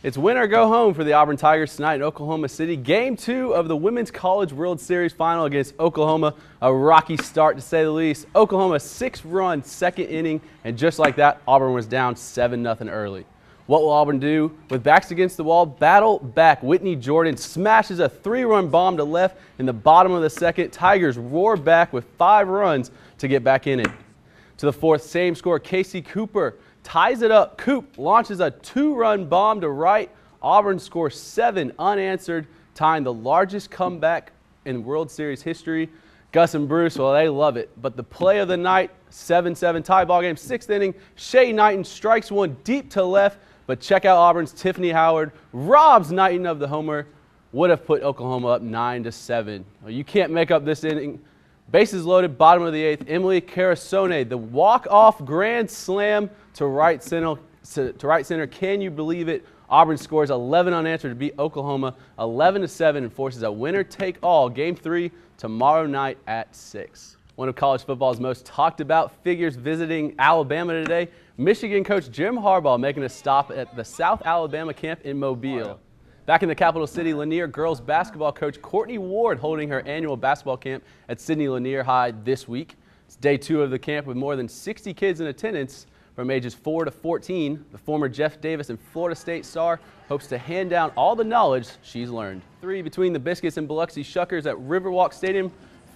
It's win or go home for the Auburn Tigers tonight in Oklahoma City. Game 2 of the Women's College World Series final against Oklahoma. A rocky start to say the least. Oklahoma 6-run second inning, and just like that, Auburn was down 7-0 early. What will Auburn do? With backs against the wall, battle back. Whitney Jordan smashes a 3-run bomb to left in the bottom of the second. Tigers roar back with 5 runs to get back in it. To the fourth, same score, Casey Cooper ties it up. Coop launches a 2-run bomb to right. Auburn scores 7 unanswered, tying the largest comeback in World Series history. Gus and Bruce, well, they love it. But the play of the night, 7-7 tie ball game, 6th inning. Shay Knighton strikes one deep to left, but check out Auburn's Tiffany Howard. Robs Knighton of the homer. Would have put Oklahoma up 9-7. Well, you can't make up this inning. Bases loaded, bottom of the 8th. Emily Carasone, the walk-off grand slam to right center. Can you believe it? Auburn scores 11 unanswered to beat Oklahoma 11-7 and forces a winner-take-all Game 3 tomorrow night at 6. One of college football's most talked about figures visiting Alabama today. Michigan coach Jim Harbaugh making a stop at the South Alabama camp in Mobile. Back in the capital city, Lanier girls basketball coach Courtney Ward holding her annual basketball camp at Sidney Lanier High this week. It's day 2 of the camp with more than 60 kids in attendance from ages 4 to 14. The former Jeff Davis and Florida State star hopes to hand down all the knowledge she's learned. 3 between the Biscuits and Biloxi Shuckers at Riverwalk Stadium.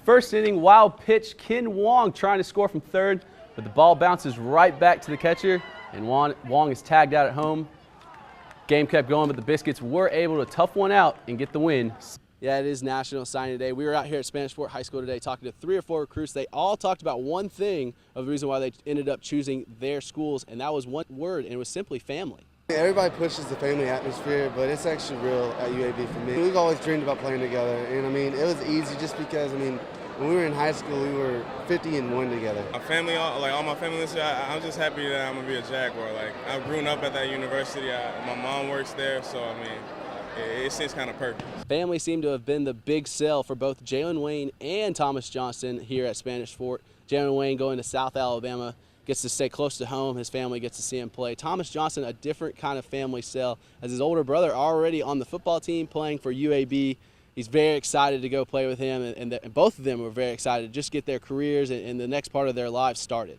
First inning, wild pitch, Ken Wong trying to score from third, but the ball bounces right back to the catcher, and Wong is tagged out at home. Game kept going, but the Biscuits were able to tough one out and get the win. Yeah, it is National Signing Day. We were out here at Spanish Fort High School today talking to 3 or 4 recruits. They all talked about one thing of the reason why they ended up choosing their schools, and that was one word, and it was simply family. Everybody pushes the family atmosphere, but it's actually real at UAB for me. We've always dreamed about playing together, and I mean, it was easy just because, I mean, when we were in high school, we were 50-1 together. My family, all my family this year, I'm just happy that I'm going to be a Jaguar. Like, I've grown up at that university. My mom works there, so, I mean, it seems kind of perfect. Family seemed to have been the big sell for both Jalen Wayne and Thomas Johnston here at Spanish Fort. Jalen Wayne going to South Alabama, gets to stay close to home. His family gets to see him play. Thomas Johnston, a different kind of family sell, as his older brother already on the football team playing for UAB. He's very excited to go play with him, and both of them were very excited to just get their careers and the next part of their lives started.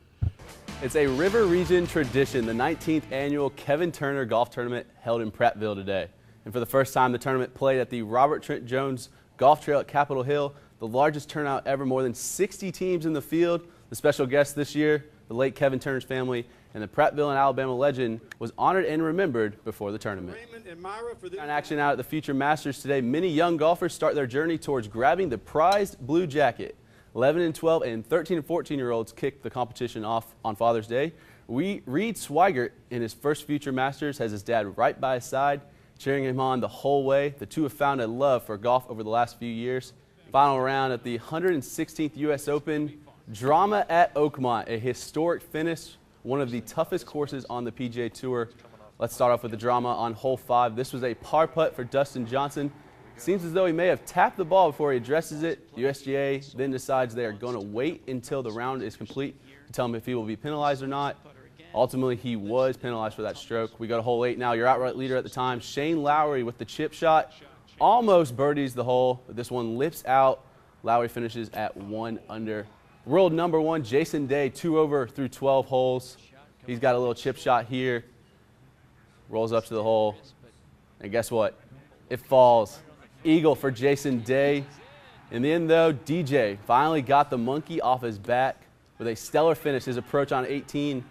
It's a River Region tradition, the 19th annual Kevin Turner Golf Tournament held in Prattville today. And for the first time, the tournament played at the Robert Trent Jones Golf Trail at Capitol Hill, the largest turnout ever, more than 60 teams in the field. The special guest this year, the late Kevin Turner's family, and the Prattville and Alabama legend was honored and remembered before the tournament. In action out at the Future Masters today, many young golfers start their journey towards grabbing the prized blue jacket. 11 and 12 and 13 and 14-year-olds kicked the competition off on Father's Day. Reed Swigert in his first Future Masters has his dad right by his side, cheering him on the whole way. The two have found a love for golf over the last few years. Final round at the 116th U.S. Open, drama at Oakmont, a historic finish, one of the toughest courses on the PGA Tour. Let's start off with the drama on hole 5. This was a par putt for Dustin Johnson. Seems as though he may have tapped the ball before he addresses it. The USGA then decides they are going to wait until the round is complete to tell him if he will be penalized or not. Ultimately, he was penalized for that stroke. We go to hole 8 now. Your outright leader at the time, Shane Lowry, with the chip shot, almost birdies the hole, but this one lips out. Lowry finishes at 1 under. World number 1, Jason Day, 2 over through 12 holes. He's got a little chip shot here. Rolls up to the hole. And guess what? It falls. Eagle for Jason Day. In the end, though, DJ finally got the monkey off his back with a stellar finish. His approach on 18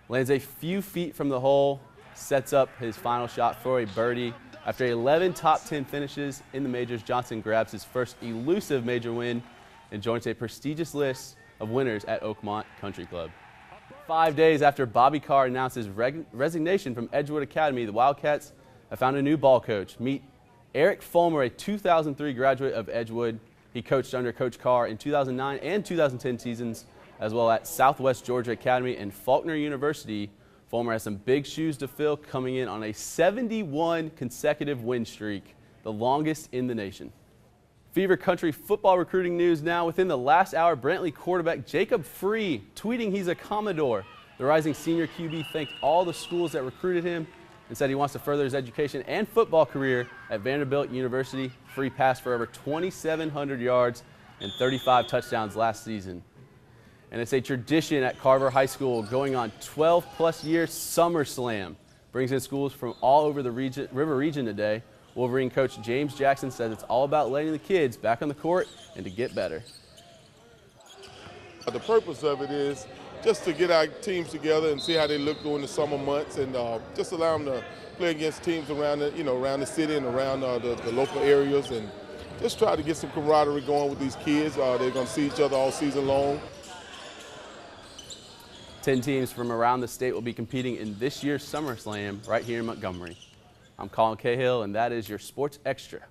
lands a few feet from the hole, sets up his final shot for a birdie. After 11 top 10 finishes in the majors, Johnson grabs his first elusive major win and joins a prestigious list of winners at Oakmont Country Club. 5 days after Bobby Carr announced his resignation from Edgewood Academy, the Wildcats have found a new ball coach. Meet Eric Fulmer, a 2003 graduate of Edgewood. He coached under Coach Carr in 2009 and 2010 seasons, as well at Southwest Georgia Academy and Faulkner University. Fulmer has some big shoes to fill, coming in on a 71 consecutive win streak, the longest in the nation. Fever Country football recruiting news now. Within the last hour, Brantley quarterback Jacob Free tweeting he's a Commodore. The rising senior QB thanked all the schools that recruited him and said he wants to further his education and football career at Vanderbilt University. Free pass for over 2,700 yards and 35 touchdowns last season. And it's a tradition at Carver High School, going on 12-plus year Summer Slam. Brings in schools from all over the river region today. Wolverine coach James Jackson says it's all about letting the kids back on the court and to get better. The purpose of it is just to get our teams together and see how they look during the summer months, and just allow them to play against teams around around the city and around the local areas, and just try to get some camaraderie going with these kids. They're going to see each other all season long. 10 teams from around the state will be competing in this year's Summer Slam right here in Montgomery. I'm Colin Cahill, and that is your Sports Extra.